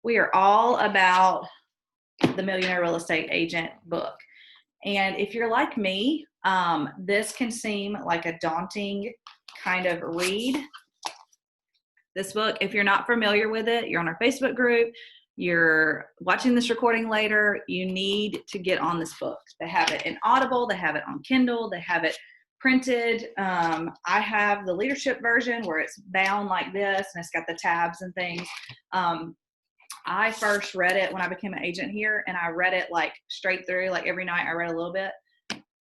we are all about the Millionaire Real Estate Agent book. And if you're like me, this can seem like a daunting kind of read. This book, if you're not familiar with it, you're on our Facebook group, you're watching this recording later, you need to get on this book. They have it in Audible, they have it on Kindle, they have it printed. I have the leadership version where it's bound like this and it's got the tabs and things. I first read it when I became an agent here, and I read it like straight through, like every night I read a little bit,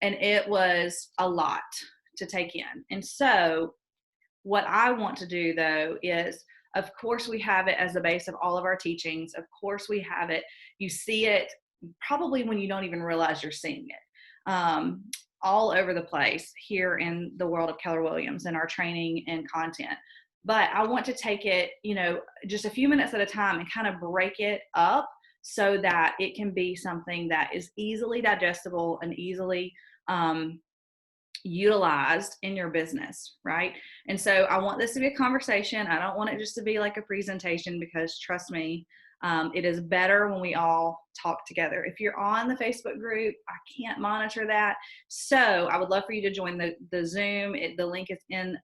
and it was a lot to take in. And so what I want to do though is, of course, we have it as the base of all of our teachings. Of course we have it. You see it probably when you don't even realize you're seeing it. All over the place here in the world of Keller Williams and our training and content. But I want to take it, just a few minutes at a time and kind of break it up so that it can be something that is easily digestible and easily utilized in your business, right? And so I want this to be a conversation. I don't want it just to be like a presentation, because trust me, it is better when we all talk together. If you're on the Facebook group, I can't monitor that. So I would love for you to join the Zoom. The link is in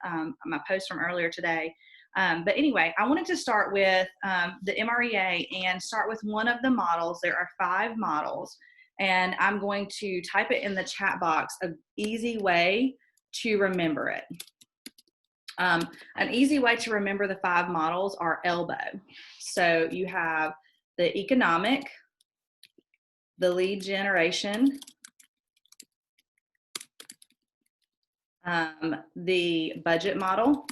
my post from earlier today. But anyway, I wanted to start with the MREA and start with one of the models. There are 5 models, and I'm going to type it in the chat box, an easy way to remember it. An easy way to remember the 5 models are ELBOW. So you have the economic, the lead generation, the budget model,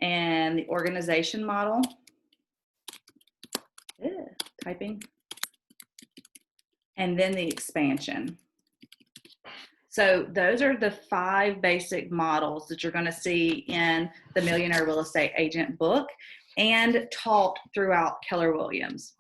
and the organization model. Typing. And then the expansion. So those are the 5 basic models that you're going to see in the Millionaire Real Estate Agent book and taught throughout Keller Williams.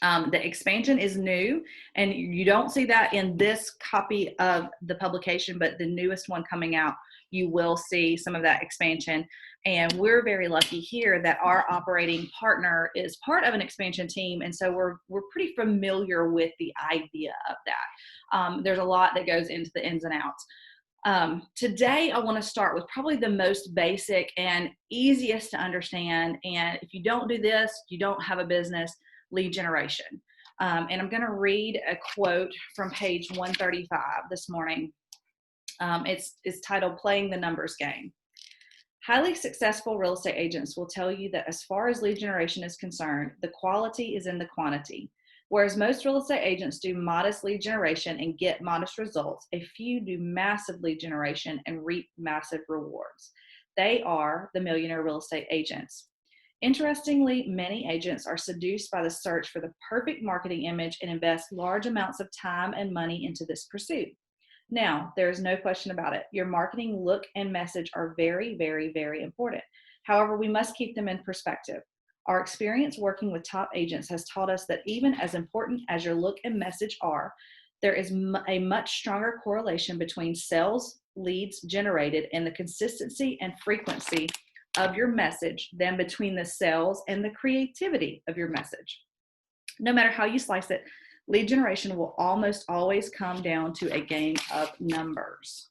The expansion is new, and you don't see that in this copy of the publication, but the newest one coming out, you will see some of that expansion. And we're very lucky here that our operating partner is part of an expansion team, and so we're pretty familiar with the idea of that. There's a lot that goes into the ins and outs. Today, I want to start with probably the most basic and easiest to understand, and if you don't do this, you don't have a business: lead generation. And I'm going to read a quote from page 135 this morning. It's titled "Playing the Numbers Game." Highly successful real estate agents will tell you that as far as lead generation is concerned, the quality is in the quantity. Whereas most real estate agents do modest lead generation and get modest results, a few do massive lead generation and reap massive rewards. They are the millionaire real estate agents. Interestingly, many agents are seduced by the search for the perfect marketing image and invest large amounts of time and money into this pursuit. Now, there is no question about it. Your marketing look and message are very, very, very important. However, we must keep them in perspective. Our experience working with top agents has taught us that even as important as your look and message are, there is a much stronger correlation between sales leads generated and the consistency and frequency of your message than between the sales and the creativity of your message. No matter how you slice it, lead generation will almost always come down to a game of numbers.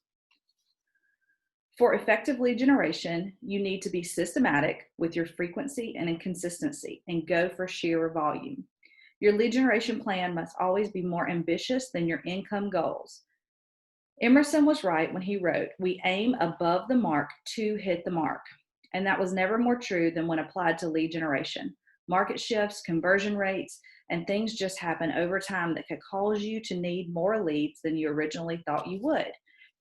For effective lead generation, you need to be systematic with your frequency and inconsistency and go for sheer volume. Your lead generation plan must always be more ambitious than your income goals. Emerson was right when he wrote, "We aim above the mark to hit the mark." And that was never more true than when applied to lead generation. Market shifts, conversion rates, and things just happen over time that could cause you to need more leads than you originally thought you would.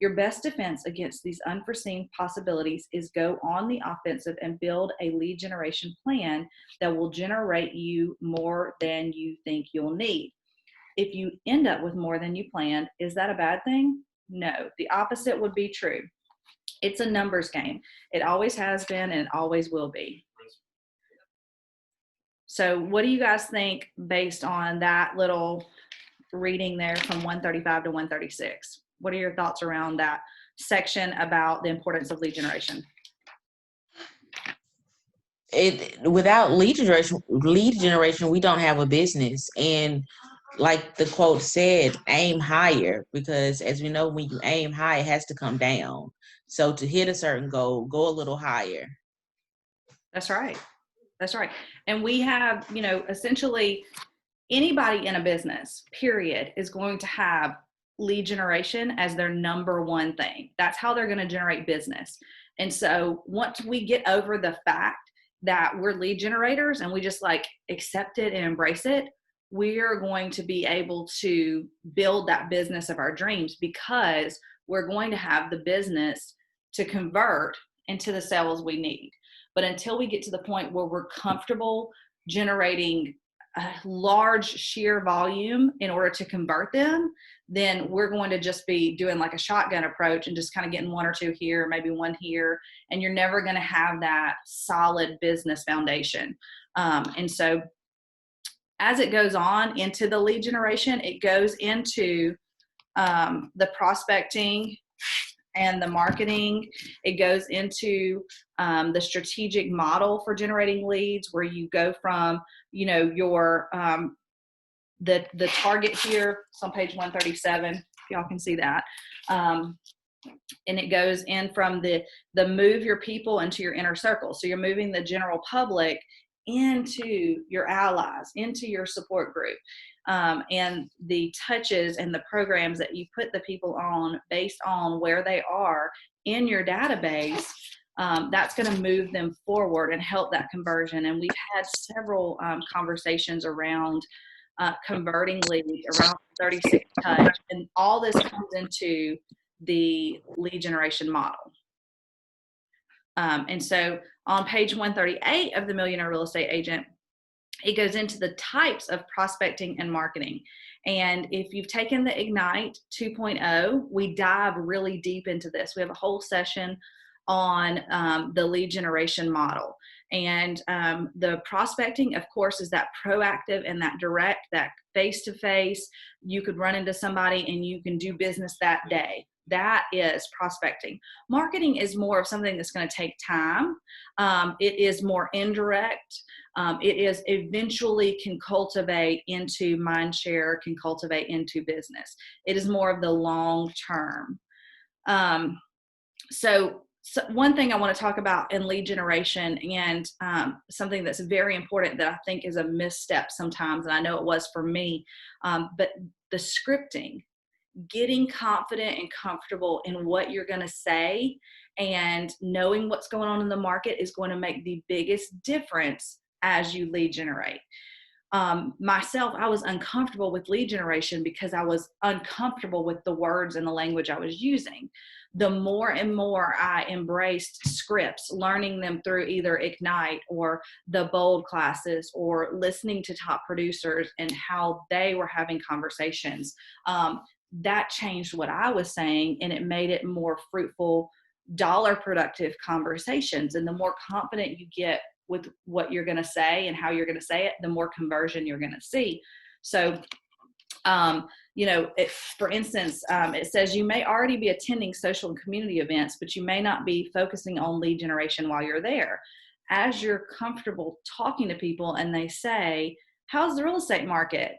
Your best defense against these unforeseen possibilities is go on the offensive and build a lead generation plan that will generate you more than you think you'll need. If you end up with more than you planned, is that a bad thing? No, the opposite would be true. It's a numbers game. It always has been and it always will be. So what do you guys think based on that little reading there from 135 to 136? What are your thoughts around that section about the importance of lead generation? Without lead generation, we don't have a business. And like the quote said, aim higher, because as we know, when you aim high, it has to come down. So to hit a certain goal, go a little higher. That's right. That's right. And we have, essentially anybody in a business, period, is going to have lead generation as their number one thing. That's how they're going to generate business. And so once we get over the fact that we're lead generators and we just like accept it and embrace it, we're going to be able to build that business of our dreams, because we're going to have the business to convert into the sales we need. But until we get to the point where we're comfortable generating a large sheer volume in order to convert them, then we're going to just be doing like a shotgun approach and just kind of getting one or two here, maybe one here, and you're never going to have that solid business foundation. And so as it goes on into the lead generation, it goes into the prospecting and the marketing. It goes into the strategic model for generating leads, where you go from, your the target here. It's on page 137. If y'all can see that. And it goes in from the move your people into your inner circle. So you're moving the general public into your allies, into your support group. And the touches and the programs that you put the people on based on where they are in your database, that's going to move them forward and help that conversion. And we've had several conversations around converting leads, around 36 touch, and all this comes into the lead generation model. And so on page 138 of the Millionaire Real Estate Agent, it goes into the types of prospecting and marketing. And if you've taken the Ignite 2.0, we dive really deep into this. We have a whole session on the lead generation model. And the prospecting, of course, is that proactive and that direct, that face-to-face. You could run into somebody and you can do business that day. That is prospecting. Marketing is more of something that's going to take time. It is more indirect. It is eventually can cultivate into mind share, can cultivate into business. It is more of the long term. So one thing I want to talk about in lead generation, and something that's very important that I think is a misstep sometimes, and I know it was for me, but the scripting, getting confident and comfortable in what you're going to say and knowing what's going on in the market is going to make the biggest difference as you lead generate. Myself, I was uncomfortable with lead generation because I was uncomfortable with the words and the language I was using. The more and more I embraced scripts, learning them through either Ignite or the Bold classes, or listening to top producers and how they were having conversations, that changed what I was saying, and it made it more fruitful, dollar productive conversations. And the more confident you get with what you're going to say and how you're going to say it, the more conversion you're going to see. So, for instance, it says you may already be attending social and community events, but you may not be focusing on lead generation while you're there. As you're comfortable talking to people and they say, how's the real estate market?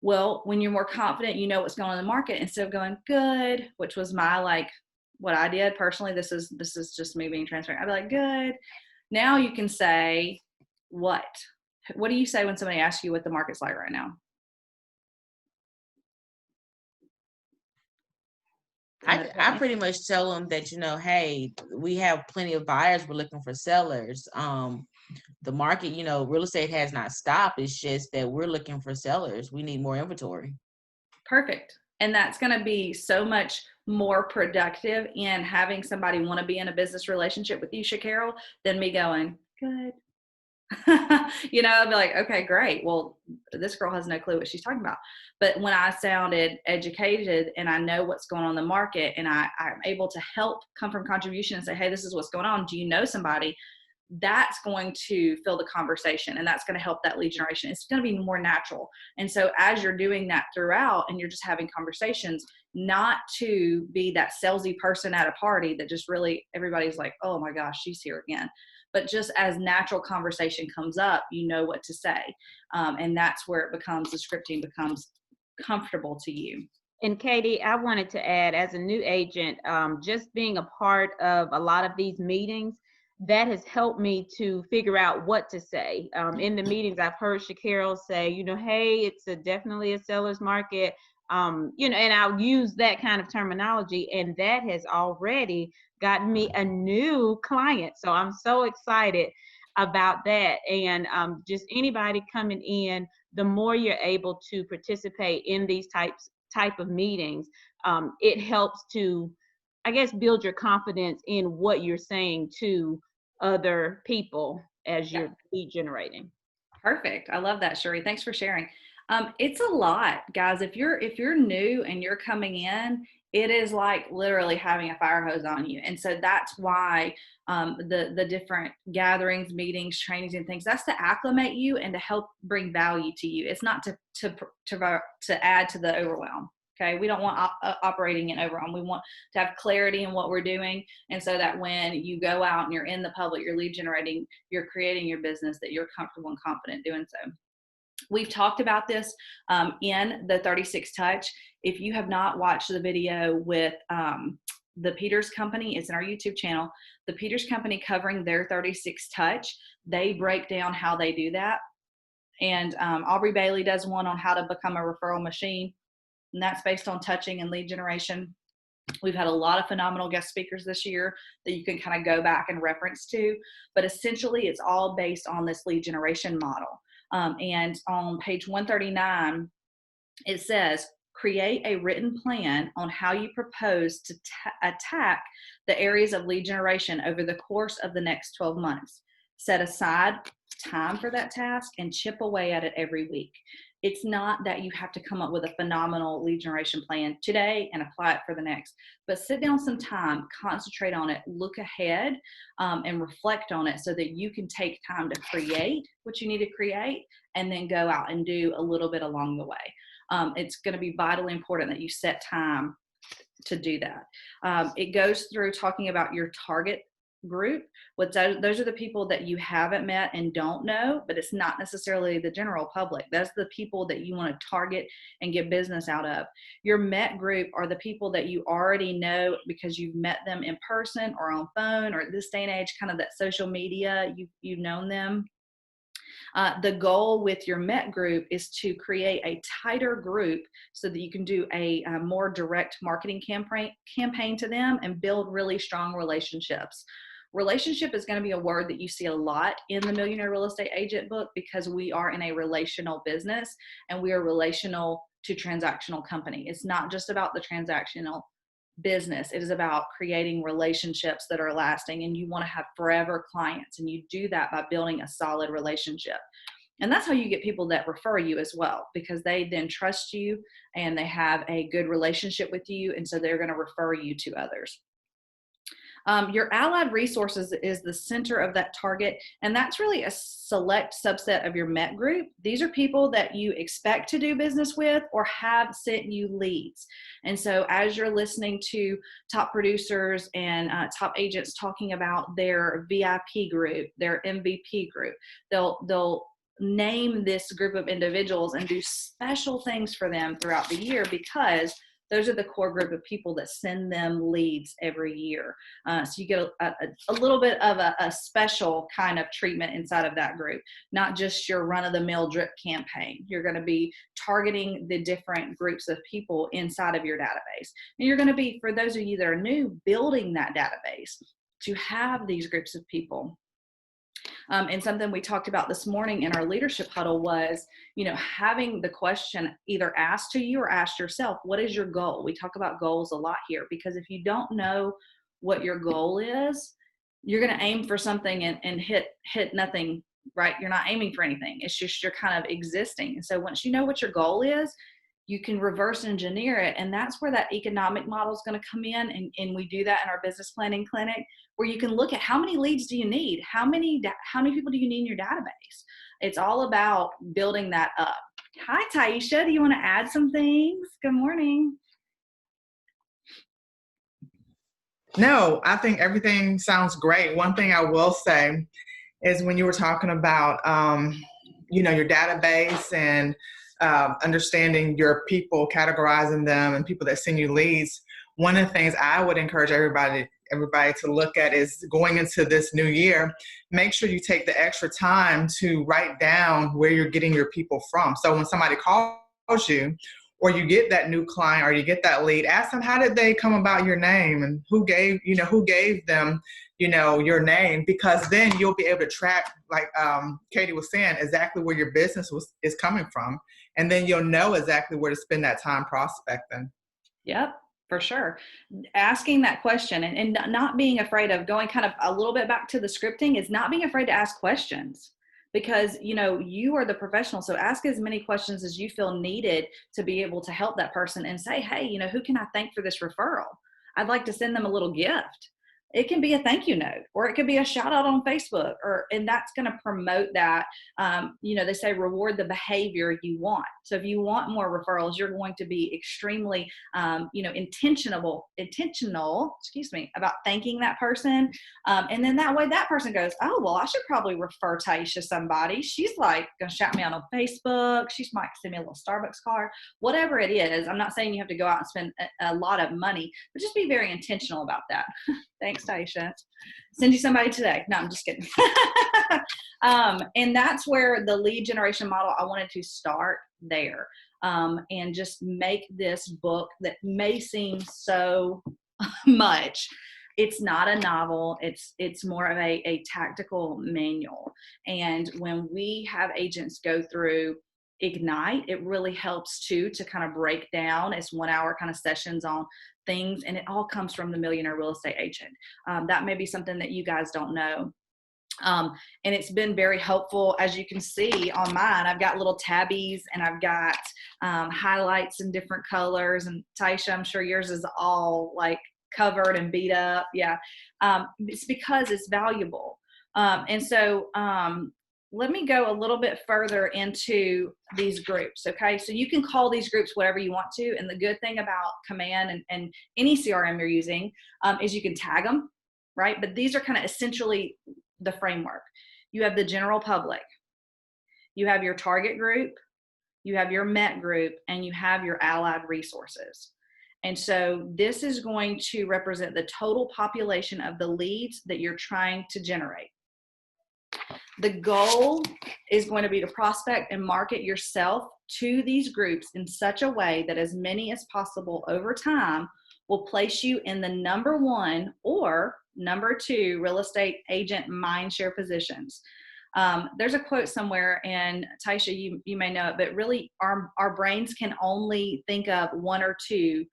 Well, when you're more confident, you know what's going on in the market, instead of going good, which was my, what I did personally. This is just me being transparent. I'd be like, good. Now you can say, what do you say when somebody asks you what the market's like right now? I pretty much tell them that, hey, we have plenty of buyers. We're looking for sellers. The market, real estate has not stopped. It's just that we're looking for sellers. We need more inventory. Perfect. And that's going to be so much more productive in having somebody want to be in a business relationship with you, Shacarol, than me going, good. I'd be like, okay, great. Well, this girl has no clue what she's talking about. But when I sounded educated and I know what's going on in the market, and I'm able to help come from contribution and say, hey, this is what's going on. Do you know somebody? That's going to fill the conversation, and that's going to help that lead generation. It's going to be more natural. And so as you're doing that throughout and you're just having conversations, not to be that salesy person at a party that just really everybody's like, oh my gosh, she's here again. but just as natural conversation comes up, you know what to say. And that's where it becomes, the scripting becomes comfortable to you. And Katie, I wanted to add, as a new agent, just being a part of a lot of these meetings, that has helped me to figure out what to say. In the meetings, I've heard Shakira say, hey, it's definitely a seller's market, and I'll use that kind of terminology, and that has already gotten me a new client. So I'm so excited about that. And just anybody coming in, the more you're able to participate in these type of meetings, it helps to, I guess, build your confidence in what you're saying to other people as you're lead generating. Perfect. I love that, Sheree. Thanks for sharing. It's a lot, guys. If you're new and you're coming in, it is like literally having a fire hose on you. And so that's why the different gatherings, meetings, trainings, and things, that's to acclimate you and to help bring value to you. It's not to add to the overwhelm. Okay, we don't want operating in overwhelm. We want to have clarity in what we're doing, and so that when you go out and you're in the public, you're lead generating, you're creating your business, that you're comfortable and confident doing so. We've talked about this in the 36 Touch. If you have not watched the video with the Peters Company, it's in our YouTube channel. The Peters Company covering their 36 Touch, they break down how they do that. And Aubrey Bailey does one on how to become a referral machine, and that's based on touching and lead generation. We've had a lot of phenomenal guest speakers this year that you can kind of go back and reference to, but essentially it's all based on this lead generation model. And on page 139, it says, create a written plan on how you propose to attack the areas of lead generation over the course of the next 12 months. Set aside time for that task and chip away at it every week. It's not that you have to come up with a phenomenal lead generation plan today and apply it for the next, but sit down some time, concentrate on it, look ahead, and reflect on it so that you can take time to create what you need to create and then go out and do a little bit along the way. It's going to be vitally important that you set time to do that. It goes through talking about your target group. Those are the people that you haven't met and don't know, but it's not necessarily the general public. That's the people that you want to target and get business out of. Your met group are the people that you already know because you've met them in person or on phone, or at this day and age, kind of that social media, you've known them. The goal with your Met group is to create a tighter group so that you can do a more direct marketing campaign to them and build really strong relationships. Relationship is going to be a word that you see a lot in the Millionaire Real Estate Agent book because we are in a relational business and we are relational to transactional company. It's not just about the transactional business. It is about creating relationships that are lasting, and you want to have forever clients, and you do that by building a solid relationship. And that's how you get people that refer you as well, because they then trust you and they have a good relationship with you, and so they're going to refer you to others. Your allied resources is the center of that target, and that's really a select subset of your Met group. These are people that you expect to do business with or have sent you leads. And so as you're listening to top producers and top agents talking about their VIP group, their MVP group, they'll name this group of individuals and do special things for them throughout the year, because those are the core group of people that send them leads every year. So you get a little bit of a special kind of treatment inside of that group, not just your run-of-the-mill drip campaign. You're going to be targeting the different groups of people inside of your database. And you're going to be, for those of you that are new, building that database to have these groups of people. And something we talked about this morning in our leadership huddle was, having the question either asked to you or asked yourself, what is your goal? We talk about goals a lot here, because if you don't know what your goal is, you're going to aim for something and hit nothing, right? You're not aiming for anything. It's just you're kind of existing. And so once you know what your goal is, you can reverse engineer it. And that's where that economic model is going to come in. And we do that in our business planning clinic, where you can look at how many leads do you need? How many people do you need in your database? It's all about building that up. Hi, Taisha. Do you want to add some things? Good morning. No, I think everything sounds great. One thing I will say is when you were talking about, your database and understanding your people, categorizing them, and people that send you leads. One of the things I would encourage everybody to look at is going into this new year, make sure you take the extra time to write down where you're getting your people from. So when somebody calls you, or you get that new client, or you get that lead, ask them, how did they come about your name, and who gave them your name, because then you'll be able to track, like Katie was saying, exactly where your business is coming from. And then you'll know exactly where to spend that time prospecting. Yep, for sure. Asking that question and not being afraid of going kind of a little bit back to the scripting is not being afraid to ask questions, because you are the professional. So ask as many questions as you feel needed to be able to help that person and say, hey, who can I thank for this referral? I'd like to send them a little gift. It can be a thank you note, or it could be a shout out on Facebook, and that's going to promote that. They say reward the behavior you want. So if you want more referrals, you're going to be extremely, intentional, about thanking that person. And then that way that person goes, oh, well, I should probably refer Taisha to somebody. She's like going to shout me out on Facebook. She might send me a little Starbucks card, whatever it is. I'm not saying you have to go out and spend a lot of money, but just be very intentional about that. Thanks, Taisha. Send you somebody today. No, I'm just kidding. And that's where the lead generation model, I wanted to start there, and just make this book that may seem so much. It's not a novel. It's more of a tactical manual. And when we have agents go through Ignite, it really helps too to kind of break down. It's 1 hour kind of sessions on things, and it all comes from the Millionaire Real Estate Agent. That may be something that you guys don't know. And it's been very helpful. As you can see on mine, I've got little tabbies, and I've got highlights in different colors. And Taisha, I'm sure yours is all like covered and beat up. Yeah. It's because it's valuable. And so let me go a little bit further into these groups. Okay. So you can call these groups whatever you want to. And the good thing about Command and any CRM you're using is you can tag them, right? But these are kind of essentially the framework. You have the general public, you have your target group, you have your MET group, and you have your allied resources. And so this is going to represent the total population of the leads that you're trying to generate. The goal is going to be to prospect and market yourself to these groups in such a way that as many as possible over time will place you in the number 1 or number 2 real estate agent mindshare positions. There's a quote somewhere, and Taisha, you may know it, but really our brains can only think of 1 or 2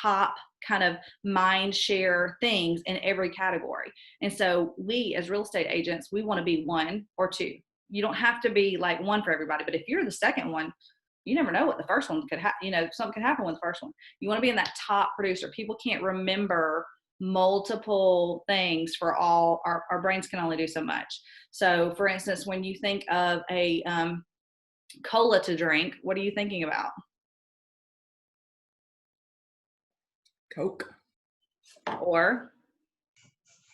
top kind of mind share things in every category. And so we as real estate agents, we want to be 1 or 2. You don't have to be like 1 for everybody, but if you're the second one, you never know what the first one could happen. Something could happen with the first one. You want to be in that top producer. People can't remember multiple things for all. Our brains can only do so much. So for instance, when you think of a cola to drink, what are you thinking about? Coke. Or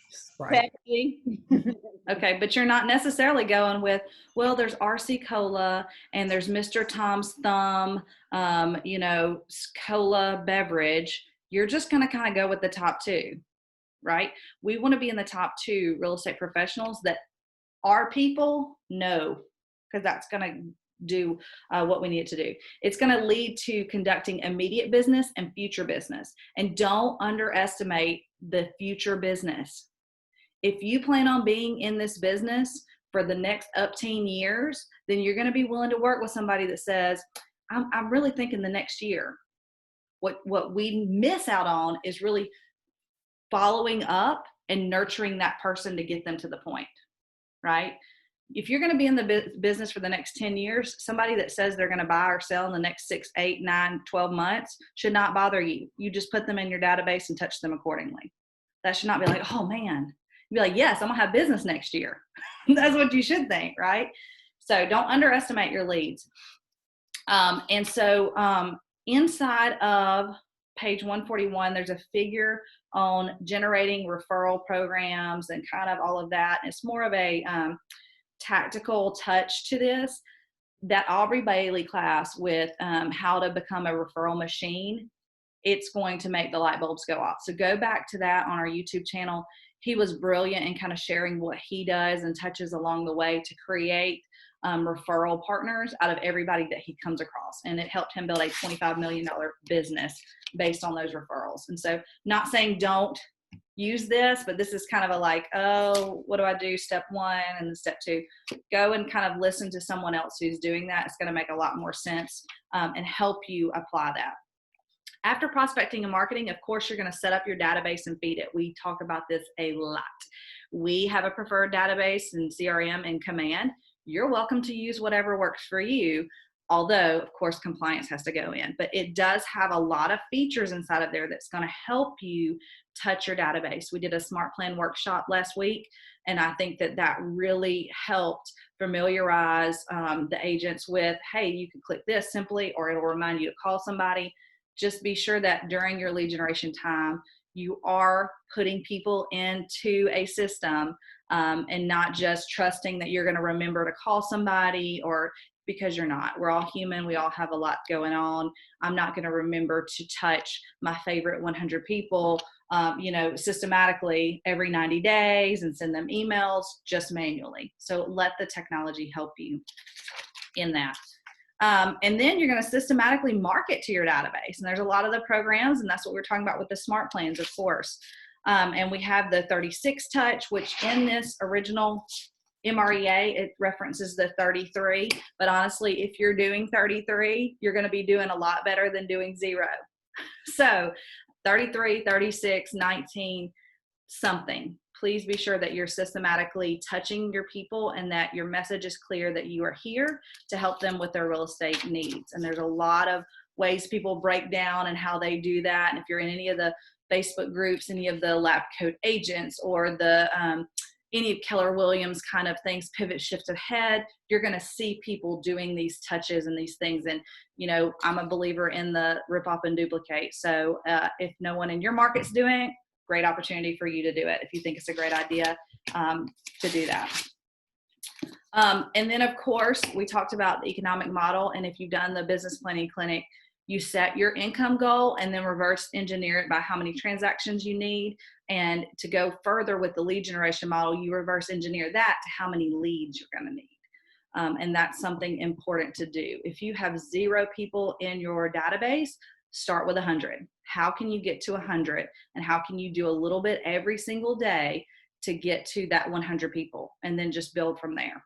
Sprite. Okay, but you're not necessarily going with, well, there's RC Cola and there's Mr. Tom's Thumb, cola beverage. You're just going to kind of go with the top 2, right? We want to be in the top 2 real estate professionals that our people know, because that's going to do what we need it to do. It's going to lead to conducting immediate business and future business. And don't underestimate the future business. If you plan on being in this business for the next up 10 years, then you're going to be willing to work with somebody that says, I'm really thinking the next year. What we miss out on is really following up and nurturing that person to get them to the point, right? If you're going to be in the business for the next 10 years, somebody that says they're going to buy or sell in the next 6, 8, 9, 12 months should not bother you. You just put them in your database and touch them accordingly. That should not be like, oh man. You'd be like, yes, I'm going to have business next year. That's what you should think, right? So don't underestimate your leads. And so inside of page 141, there's a figure on generating referral programs and kind of all of that. It's more of a tactical touch to this. That Aubrey Bailey class with how to become a referral machine, it's going to make the light bulbs go off. So go back to that on our YouTube channel. He was brilliant in kind of sharing what he does and touches along the way to create referral partners out of everybody that he comes across. And it helped him build a $25 million business based on those referrals. And so not saying don't use this, but this is kind of a like, oh, what do I do? Step one and then step two. Go and kind of listen to someone else who's doing that. It's going to make a lot more sense and help you apply that. After prospecting and marketing, of course, you're going to set up your database and feed it. We talk about this a lot. We have a preferred database in CRM and Command. You're welcome to use whatever works for you, although, of course, compliance has to go in. But it does have a lot of features inside of there that's going to help you touch your database. We did a Smart Plan workshop last week, and I think that that really helped familiarize the agents with, hey, you can click this simply, or it'll remind you to call somebody. Just be sure that during your lead generation time, you are putting people into a system and not just trusting that you're going to remember to call somebody, or because you're not. We're all human. We all have a lot going on. I'm not going to remember to touch my favorite 100 people, systematically every 90 days and send them emails just manually. So let the technology help you in that. And then you're going to systematically market to your database. And there's a lot of the programs, and that's what we're talking about with the Smart Plans, of course. And we have the 36 touch, which in this original MREA, it references the 33. But honestly, if you're doing 33, you're going to be doing a lot better than doing 0. So 33, 36, 19, something. Please be sure that you're systematically touching your people and that your message is clear that you are here to help them with their real estate needs. And there's a lot of ways people break down and how they do that. And if you're in any of the Facebook groups, any of the lab coat agents, or the any of Keller Williams kind of things, pivot, shift ahead, you're going to see people doing these touches and these things. And, I'm a believer in the rip off and duplicate. So if no one in your market's doing it, great opportunity for you to do it if you think it's a great idea to do that. And then, of course, we talked about the economic model. And if you've done the business planning clinic, you set your income goal and then reverse engineer it by how many transactions you need. And to go further with the lead generation model, you reverse engineer that to how many leads you're going to need. And that's something important to do. If you have 0 people in your database, start with 100. How can you get to 100? And how can you do a little bit every single day to get to that 100 people? And then just build from there.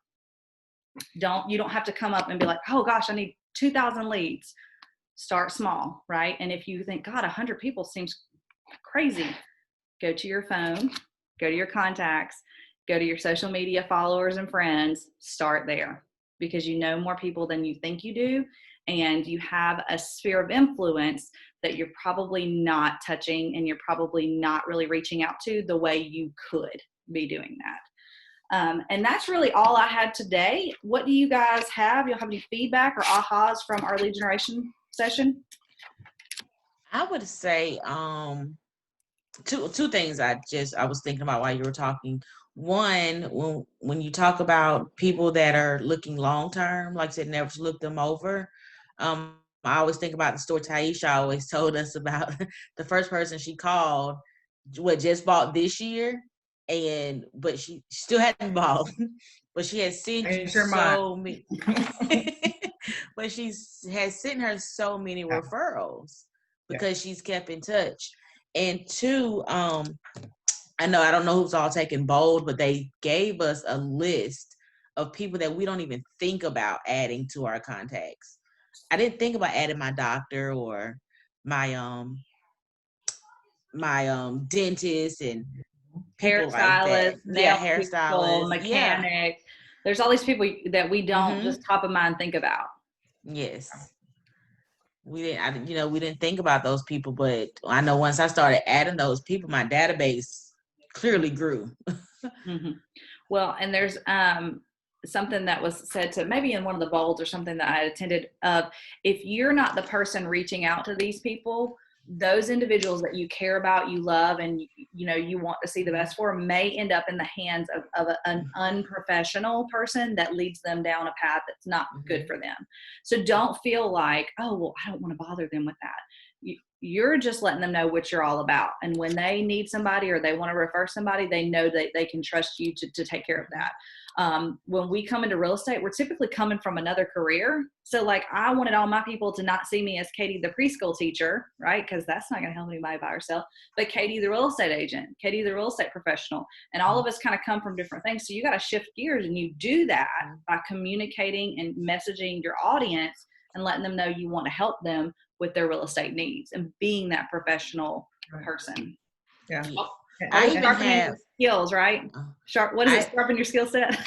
You don't have to come up and be like, oh gosh, I need 2,000 leads. Start small, right? And if you think, God, 100 people seems crazy, go to your phone, go to your contacts, go to your social media followers and friends, start there, because you know more people than you think you do. And you have a sphere of influence that you're probably not touching, and you're probably not really reaching out to the way you could be doing that. And that's really all I had today. What do you guys have? You'll have any feedback or ahas from our lead generation session? I would say two things I was thinking about while you were talking. One, when you talk about people that are looking long term, like I said, never look them over. I always think about the story Taisha always told us about. The first person she called, just bought this year, but she still hadn't bought, but she had sent you so many. But she has sent her so many referrals because she's kept in touch. And 2, I don't know who's all taking bold, but they gave us a list of people that we don't even think about adding to our contacts. I didn't think about adding my doctor or my dentist and people hairstylist, hairstylist, mechanic. There's all these people that we don't just top of mind think about. Yes. We didn't think about those people, but I know once I started adding those people, my database clearly grew. Well, and there's something that was said to maybe in one of the bowls or something that I attended of, if you're not the person reaching out to these people, those individuals that you care about, you love, and you want to see the best for may end up in the hands of an unprofessional person that leads them down a path that's not good for them. So don't feel like, oh, well, I don't want to bother them with that. You're just letting them know what you're all about. And when they need somebody or they want to refer somebody, they know that they can trust you to take care of that. When we come into real estate, we're typically coming from another career. So like I wanted all my people to not see me as Katie, the preschool teacher, right? Because that's not going to help anybody by herself, but Katie, the real estate agent, Katie, the real estate professional. And all of us kind of come from different things. So you got to shift gears, and you do that by communicating and messaging your audience and letting them know you want to help them with their real estate needs and being that professional person. Yeah. I sharpening your skills, right? What is it? Sharpen your skill set.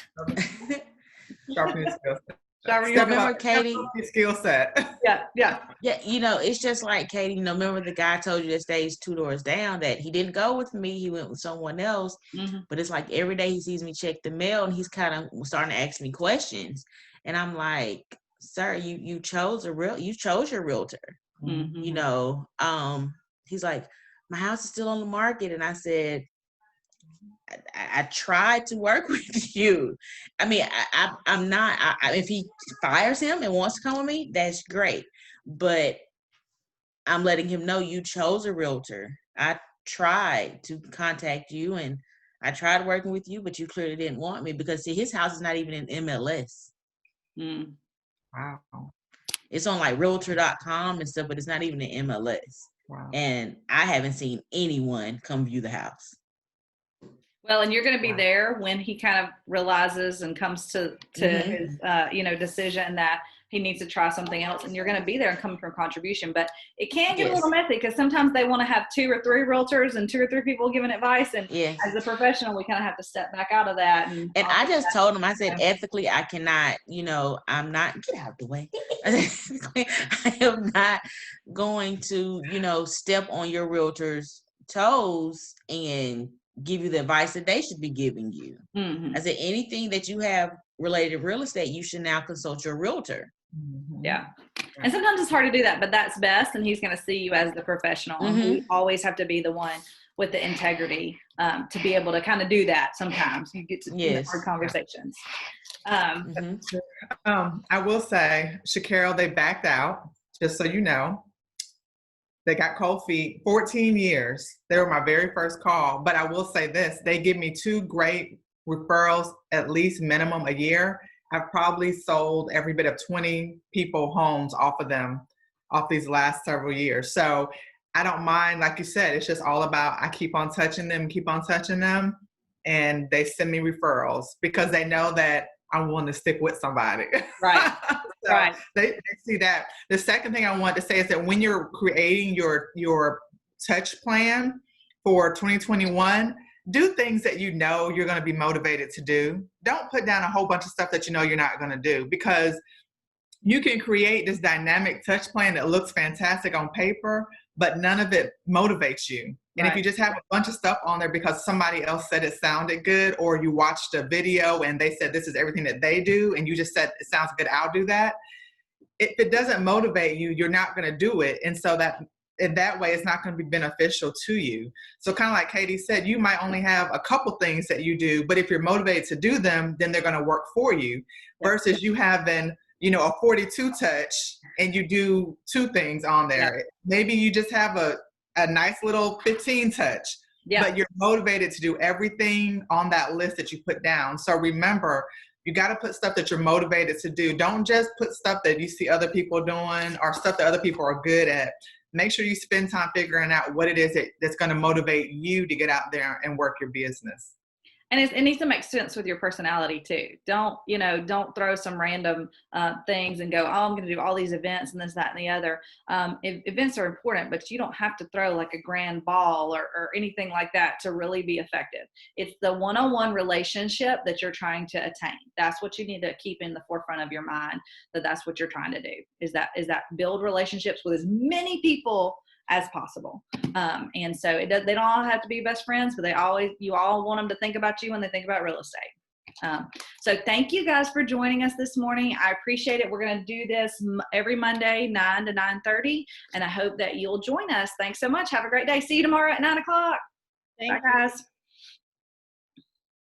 Sharpen your skill set. Remember, Katie? Skill set. Yeah. Yeah, it's just like Katie, remember the guy I told you that stays 2 doors down, that he didn't go with me, he went with someone else. But it's like every day he sees me check the mail and he's kind of starting to ask me questions. And I'm like, sir, you chose your realtor. He's like, my house is still on the market. And I said, I tried to work with you. I mean, I'm not, if he fires him and wants to come with me, that's great. But I'm letting him know you chose a realtor. I tried to contact you and I tried working with you, but you clearly didn't want me, because see, his house is not even in MLS. Wow. It's on like realtor.com and stuff, but it's not even in MLS. Wow. And I haven't seen anyone come view the house. Well, and you're going to be there when he kind of realizes and comes to his, decision that he needs to try something else. And you're going to be there and come from contribution. But it can get a little messy, because sometimes they want to have 2 or 3 realtors and 2 or 3 people giving advice. And as a professional, we kind of have to step back out of that. And I just told him, I said, ethically, I cannot, I'm not, get out of the way. I am not going to, step on your realtor's toes and give you the advice that they should be giving you. I said, anything that you have related to real estate, you should now consult your realtor. Yeah. And sometimes it's hard to do that, but that's best. And he's going to see you as the professional. And we always have to be the one with the integrity to be able to kind of do that. Sometimes you get to hard conversations. I will say, Shakira, they backed out, just so you know. They got cold feet. 14 years. They were my very first call. But I will say this, they give me 2 great referrals, at least minimum a year. I've probably sold every bit of 20 people homes off of them, off these last several years. So I don't mind, like you said, it's just all about, I keep on touching them, and they send me referrals because they know that I'm willing to stick with somebody. Right. So right. They see that. The second thing I want to say is that when you're creating your touch plan for 2021, do things that you're going to be motivated to do. Don't put down a whole bunch of stuff that you're not going to do, because you can create this dynamic touch plan that looks fantastic on paper, but none of it motivates you. And if you just have a bunch of stuff on there because somebody else said it sounded good, or you watched a video and they said this is everything that they do, and you just said it sounds good, I'll do that. If it doesn't motivate you, you're not going to do it. And so that in that way, it's not going to be beneficial to you. So kind of like Katie said, you might only have a couple things that you do, but if you're motivated to do them, then they're going to work for you, versus you having, a 42 touch and you do 2 things on there. Maybe you just have a nice little 15 touch, but you're motivated to do everything on that list that you put down. So remember, you got to put stuff that you're motivated to do. Don't just put stuff that you see other people doing or stuff that other people are good at. Make sure you spend time figuring out what it is that's going to motivate you to get out there and work your business. And it needs to make sense with your personality too. Don't throw some random things and go, oh, I'm going to do all these events and this, that, and the other. Events are important, but you don't have to throw like a grand ball or anything like that to really be effective. It's the one-on-one relationship that you're trying to attain. That's what you need to keep in the forefront of your mind, that's what you're trying to do, is that build relationships with as many people as possible. And so they don't all have to be best friends, but you all want them to think about you when they think about real estate. So thank you guys for joining us this morning. I appreciate it. We're going to do this every Monday, 9 to 9:30, and I hope that you'll join us. Thanks so much. Have a great day. See you tomorrow at 9 o'clock. Bye, guys.